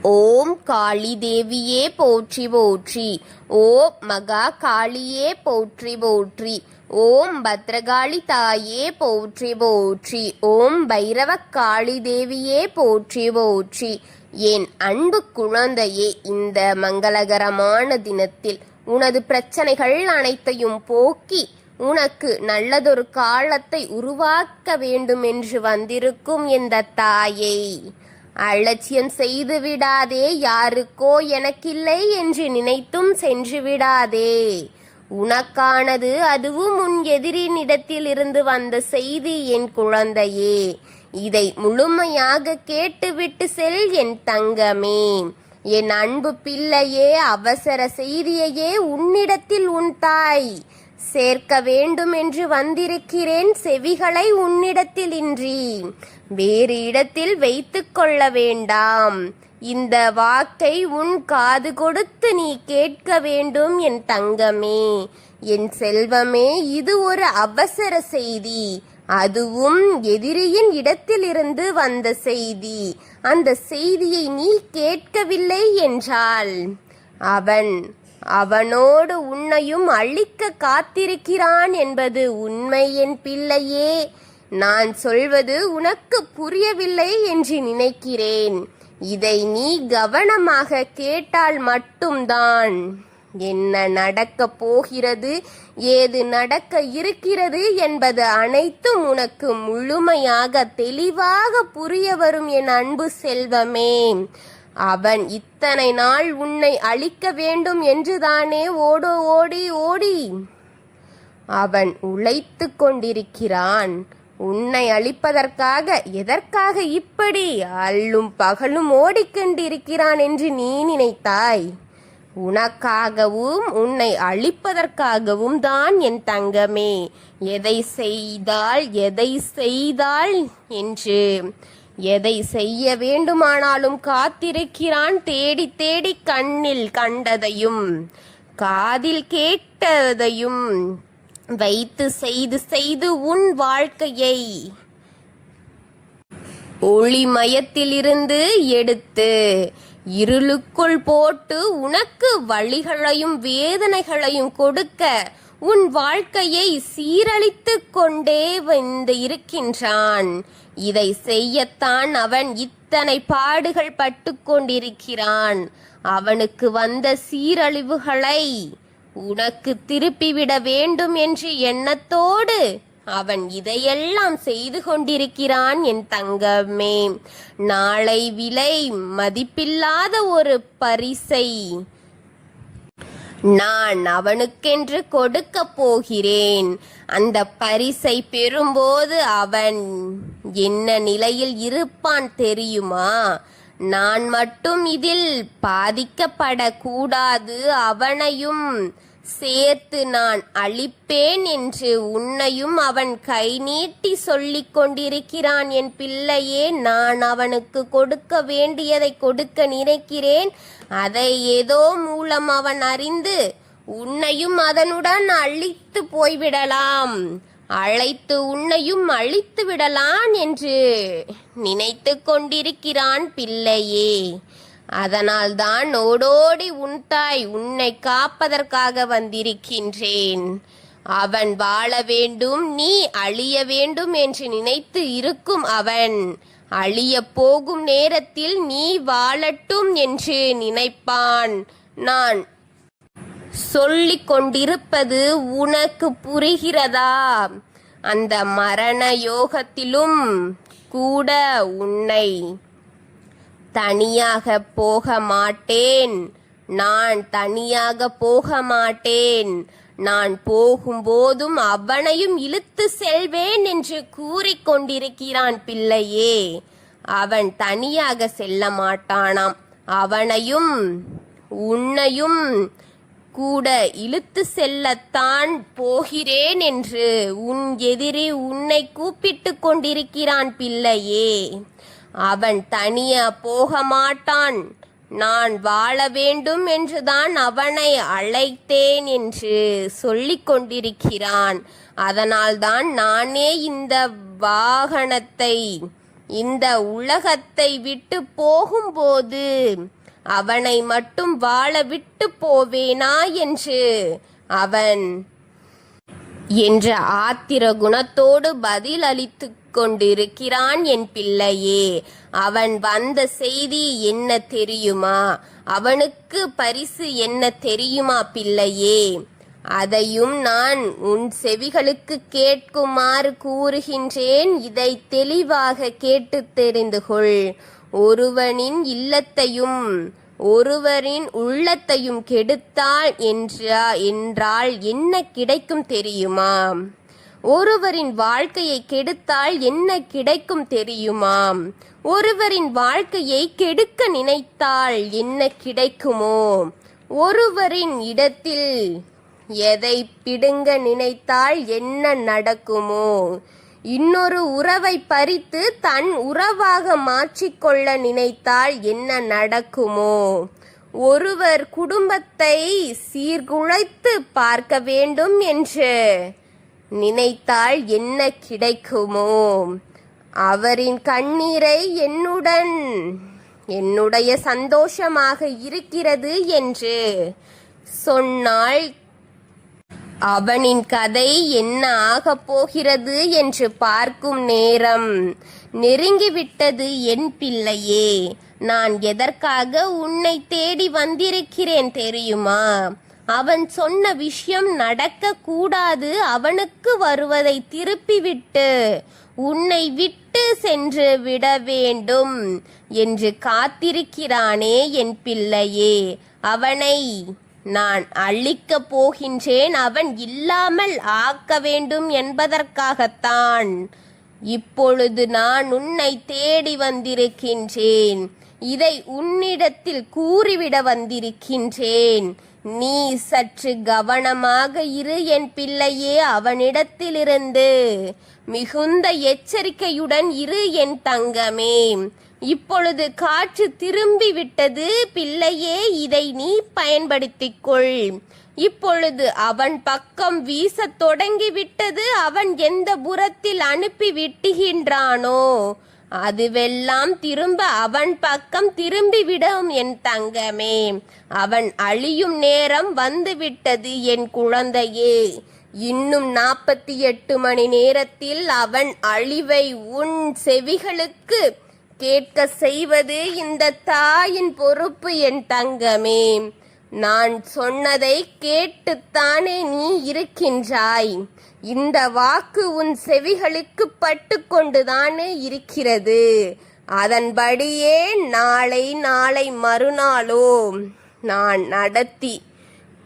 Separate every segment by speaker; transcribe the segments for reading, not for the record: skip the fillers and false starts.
Speaker 1: ஓம் காளி தேவியே போற்றி போற்றி. ஓம் மகா காளியே போற்றி போற்றி. ஓம் பத்ரகாளி தாயே போற்றி போற்றி. ஓம் பைரவ காளி தேவியே போற்றி போற்றி. என் அன்பு குழந்தையே, இந்த மங்களகரமான தினத்தில் உனது பிரச்சனைகள் அனைத்தையும் போக்கி உனக்கு நல்லதொரு காலத்தை உருவாக்க வேண்டுமென்று வந்திருக்கும் இந்த தாயை அலட்சியம் செய்து விடாதே. யாருக்கோ எனக்கில்லை என்று நினைத்தும் சென்று விடாதே. உனக்கானது அதுவும் உன் எதிரினிடத்தில் இருந்து வந்த செய்தி என் குழந்தையே. இதை முழுமையாக கேட்டுவிட்டு செல் என் தங்கமே. என் அன்பு பிள்ளையே, அவசர செய்தியையே உன்னிடத்தில் உன் தாய் சேர்க்க வேண்டும் என்று வந்திருக்கிறேன். செவிகளை உன்னிடத்தில் இன்றி வேறு இடத்தில் வைத்து கொள்ள வேண்டாம். இந்த வாக்கை உன் காது கொடுத்து நீ கேட்க வேண்டும் என் தங்கமே, என் செல்வமே. இது ஒரு அவசர செய்தி, அதுவும் எதிரியின் இடத்திலிருந்து வந்த செய்தி. அந்த செய்தியை நீ கேட்கவில்லை என்றால் அவனோடு உன்னையும் அழிக்க காத்திருக்கிறான் என்பது உண்மை என் பிள்ளையே. நான் சொல்வது உனக்கு புரியவில்லை என்று நினைக்கிறேன். இதை நீ கவனமாக கேட்டால் மட்டும்தான் என்ன நடக்கப் போகிறது, ஏது நடக்க இருக்கிறது என்பது அனைத்தும் உனக்கு முழுமையாக தெளிவாக புரிய வரும் என் அன்பு செல்வமே. அவன் இத்தனை நாள் உன்னை அழிக்க வேண்டும் என்றுதானே ஓடி அவன் உழைத்து கொண்டிருக்கிறான். உன்னை அழிப்பதற்காக. எதற்காக இப்படி அல்லும் பகலும் ஓடிக்கொண்டிருக்கிறான் என்று நீ நினைத்தாய்? உனக்காகவும் உன்னை அழிப்பதற்காகவும் தான் என் தங்கமே. எதை செய்தால் என்று எதை செய்ய வேண்டுமானாலும் காத்திருக்கிறான். தேடி தேடி கண்ணில் கண்டதையும் காதில் கேட்டதையும் வைத்து செய்து உன் வாழ்க்கையை ஒளிமயத்திலிருந்து எடுத்து இருளுக்குள் போட்டு உனக்கு வலிகளையும் வேதனைகளையும் கொடுக்க உன் வாழ்க்கையை சீரழித்து கொண்டே வந்து இருக்கின்றான். இதை செய்யத்தான் அவன் இத்தனை பாடுகள் பட்டு கொண்டிருக்கிறான். அவனுக்கு வந்த சீரழிவுகளை உனக்கு திருப்பிவிட வேண்டும் என்று எண்ணத்தோடு அவன் இதையெல்லாம் செய்து கொண்டிருக்கிறான் என் தங்கமே. நாளை விலை மதிப்பில்லாத ஒரு பரிசை நான் அவனுக்கென்று கொடுக்க போகிறேன். அந்த பரிசை பெறும்போது அவன் என்ன நிலையில் இருப்பான் தெரியுமா? நான் மட்டும் இதில் பாதிக்கப்படக்கூடாது, அவனையும் சேர்த்து நான் அழிப்பேன் என்று உன்னையும் அவன் கை நீட்டி சொல்லிக் கொண்டிருக்கிறான் என் பிள்ளையே. நான் அவனுக்கு கொடுக்க வேண்டியதை கொடுக்க நினைக்கிறேன். அதை ஏதோ மூலம் அவன் அறிந்து உன்னையும் அதனுடன் அழித்து போய்விடலாம், அழைத்து உன்னையும் அழித்து விடலாம் என்று நினைத்து கொண்டிருக்கிறான் பிள்ளையே. அதனால்தான் ஓடோடி உன் தாய் உன்னை காப்பதற்காக வந்திருக்கின்றேன். அவன் வாழ வேண்டும், நீ அழிய வேண்டும் என்று நினைத்து இருக்கும் அவன் அழிய போகும் நேரத்தில் நீ வாழட்டும் என்று நினைப்பான். நான் சொல்லிக் கொண்டிருப்பது உனக்கு புரிகிறதா? அந்த மரண யோகத்திலும் கூட உன்னை தனியாக போக மாட்டேன். நான் தனியாக போக மாட்டேன். நான் போகும்போதும் அவனையும் இழுத்து செல்வேன் என்று கூறிக்கொண்டிருக்கிறான் பிள்ளையே. அவன் தனியாக செல்ல மாட்டானாம். அவனையும் உன்னையும் கூட இழுத்து செல்லத்தான் போகிறேன் என்று உன் எதிரி உன்னை கூப்பிட்டு கொண்டிருக்கிறான் பிள்ளையே. அவன் தனியா போக மாட்டான். நான் வாழ வேண்டும் என்றுதான் அவனை அழைத்தேன் என்று சொல்லிக் கொண்டிருக்கிறான். அதனால்தான் நானே இந்த வாகனத்தை இந்த உலகத்தை விட்டு போகும்போது அவனை மட்டும் வாழ விட்டு போவேனா என்று அவன் என்ற ஆத்திர குணத்தோடு பதில் அளித்து கொண்டிருக்கிறான் என் பிள்ளையே. அவன் வந்த செய்தி என்ன தெரியுமா? அவனுக்கு பரிசு என்ன தெரியுமா பிள்ளையே? அதையும் நான் உன் செவிகளுக்கு கேட்குமாறு கூறுகின்றேன். இதை தெளிவாக கேட்டு தெரிந்து கொள். ஒருவனின் இல்லத்தையும் ஒருவரின் உள்ளத்தையும் கெடுத்தாள் என்றால் என்ன கிடைக்கும் தெரியுமா? ஒருவரின் வாழ்க்கையை கெடுத்தால் என்ன கிடைக்கும் தெரியுமா? ஒருவரின் வாழ்க்கையை கெடுக்க நினைத்தால் என்ன கிடைக்குமோ? ஒருவரின் இடத்தில் எதை பிடுங்க நினைத்தால் என்ன நடக்குமோ? இன்னொரு உறவை பறித்து தன் உறவாக மாற்றிக்கொள்ள நினைத்தால் என்ன நடக்குமோ? ஒருவர் குடும்பத்தை சீர்குலைத்து பார்க்க வேண்டும் என்று நினைத்தால் என்ன கிடைக்குமோ? அவரின் கண்ணீரை என்னுடைய சந்தோஷமாக இருக்கிறது என்று சொன்னால் அவனின் கதை என்ன ஆகப் போகிறது என்று பார்க்கும் நேரம் நெருங்கிவிட்டது என் பிள்ளையே. நான் எதற்காக உன்னை தேடி வந்திருக்கிறேன் தெரியுமா? அவன் சொன்ன விஷயம் நடக்க கூடாது, அவனுக்கு வருவதை திருப்பிவிட்டு உன்னை விட்டு சென்று விட வேண்டும் என்று காத்திருக்கிறானே என் பிள்ளையே. அவனை நான் அழிக்கப் போகின்றேன், அவன் இல்லாமல் ஆக்க வேண்டும் என்பதற்காகத்தான் இப்பொழுது நான் உன்னை தேடி வந்திருக்கின்றேன். இதை உன்னிடத்தில் கூறிவிட வந்திருக்கின்றேன். நீ சற்று கவனமாக இரு என் பிள்ளையே. அவனிடத்திலிருந்து மிகுந்த எச்சரிக்கையுடன் இரு என் தங்கமே. இப்பொழுது காற்று திரும்பி விட்டது பிள்ளையே, இதை நீ பயன்படுத்திக் கொள். இப்பொழுது அவன் பக்கம் வீசத் தொடங்கிவிட்டது. அவன் எந்த புறத்தில் அனுப்பி விட்டுகின்றானோ அதுவெல்லாம் திரும்ப அவன் பக்கம் திரும்பிவிடும் என் தங்கமே. அவன் அழியும் நேரம் வந்துவிட்டது என் குழந்தையே. இன்னும் 48 மணி நேரத்தில் அவன் அழிவை உன் செவிகளுக்கு கேட்க செய்வது இந்த தாயின் பொறுப்பு என் தங்கமே. நான் சொன்னதை கேட்டுத்தானே நீ இருக்கின்றாய். இந்த வாக்கு உன் செவிகளுக்கு பட்டு கொண்டுதானே இருக்கிறது. அதன்படியே நாளை மறுநாளோ நான் நடத்தி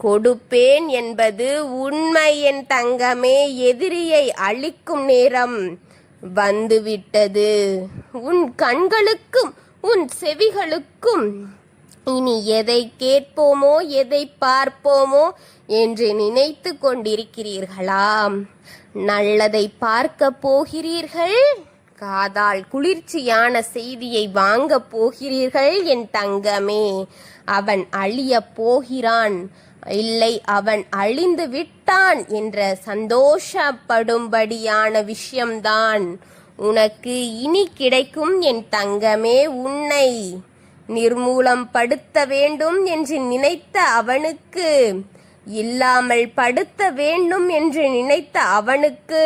Speaker 1: கொடுப்பேன் என்பது உண்மை என் தங்கமே. எதிரியை அழிக்கும் நேரம் வந்துவிட்டது. உன் கண்களுக்கும் உன் செவிகளுக்கும் இனி எதை கேட்போமோ எதை பார்ப்போமோ என்று நினைத்து கொண்டிருக்கிறீர்களாம். நல்லதை பார்க்க போகிறீர்கள், காதால் குளிர்ச்சியான செய்தியை வாங்க போகிறீர்கள் என் தங்கமே. அவன் அழியப் போகிறான், இல்லை அவன் அழிந்து விட்டான் என்ற சந்தோஷப்படும்படியான விஷயம்தான் உனக்கு இனி கிடைக்கும் என் தங்கமே. உன்னை நிர்மூலம் படுத்த வேண்டும் என்று நினைத்த அவனுக்கு, இல்லாமல் படுத்த வேண்டும் என்று நினைத்த அவனுக்கு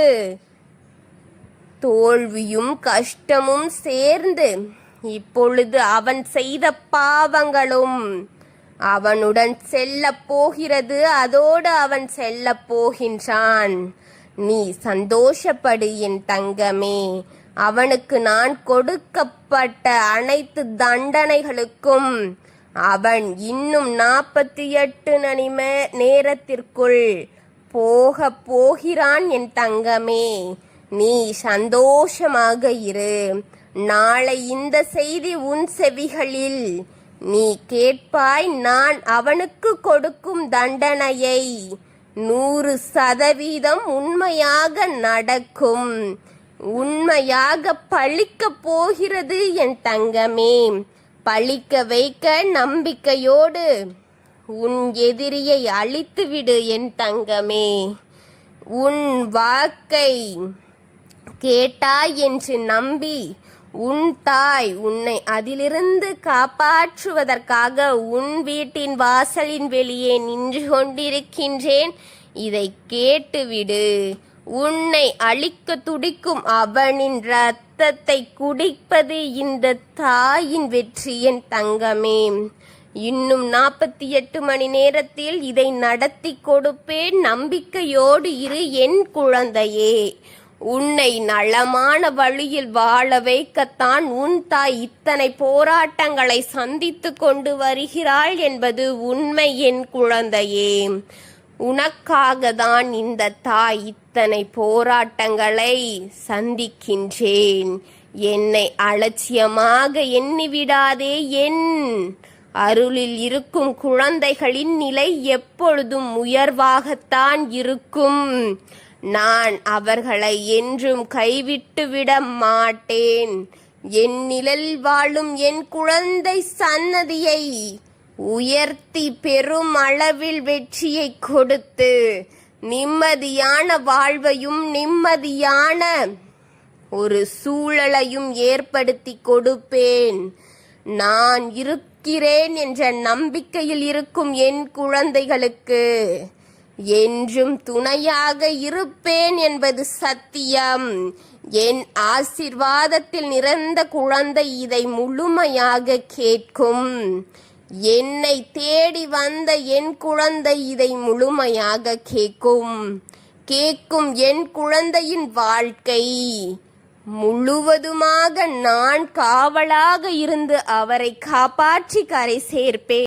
Speaker 1: தோல்வியும் கஷ்டமும் சேர்ந்து இப்பொழுது அவன் செய்த பாவங்களும் அவனுடன் செல்ல போகிறது. அதோடு அவன் செல்ல போகின்றான். நீ சந்தோஷப்படு என் தங்கமே. அவனுக்கு நான் கொடுக்கப்பட்ட அனைத்து தண்டனைகளுக்கும் அவன் இன்னும் 48 மணி நேரத்திற்குள் போகிறான் என் தங்கமே. நீ சந்தோஷமாக இரு. நாளை இந்த செய்தி உன் செவிகளில் நீ கேட்பாய். நான் அவனுக்கு கொடுக்கும் தண்டனையை 100% உண்மையாக நடக்கும், உண்மையாக பழிக்க போகிறது என் தங்கமே. பழிக்க வைக்க நம்பிக்கையோடு உன் எதிரியை அழித்துவிடு என் தங்கமே. உன் வாக்கை கேட்டாய் என்று நம்பி உன் தாய் உன்னை அதிலிருந்து காப்பாற்றுவதற்காக உன் வீட்டின் வாசலின் வெளியே நின்று கொண்டிருக்கின்றேன். இதை கேட்டுவிடு. உன்னை அழிக்க துடிக்கும் அவனின் இரத்தத்தை குடிப்பது இந்த தாயின் வெற்றி என் தங்கமே. இன்னும் 48 மணி நேரத்தில் இதை நடத்தி கொடுப்பேன். நம்பிக்கையோடு இரு என் குழந்தையே. உன்னை நலமான வழியில் வாழ வைக்கத்தான் உன் தாய் இத்தனை போராட்டங்களை சந்தித்து கொண்டு வருகிறாள் என்பது உண்மை என் குழந்தையே. உனக்காக தான் இந்த தாய் இத்தனை போராட்டங்களை சந்திக்கின்றேன். என்னை அலட்சியமாக எண்ணிவிடாதே. என் அருளில் இருக்கும் குழந்தைகளின் நிலை எப்பொழுதும் உயர்வாகத்தான் இருக்கும். நான் அவர்களை என்றும் கைவிட்டு விட மாட்டேன். என் நிழலில் வாழும் என் குழந்தை சன்னதியை உயர்த்தி பெரும் அளவில் வெற்றியை கொடுத்து நிம்மதியான வாழ்வையும் நிம்மதியான ஒரு சூழலையும் ஏற்படுத்தி கொடுப்பேன். நான் இருக்கிறேன் என்ற நம்பிக்கையில் இருக்கும் என் குழந்தைகளுக்கு என்றும் துணையாக இருப்பேன் என்பது சத்தியம். என் ஆசீர்வாதத்தில் நிறைந்த குழந்தை இதை முழுமையாக கேட்கும். என்னை தேடி வந்த என் குழந்தை இதை முழுமையாக கேட்கும் என் குழந்தையின் வாழ்க்கை முழுவதுமாக நான் காவலாக இருந்து அவரை காப்பாற்றி கரை சேர்ப்பேன்.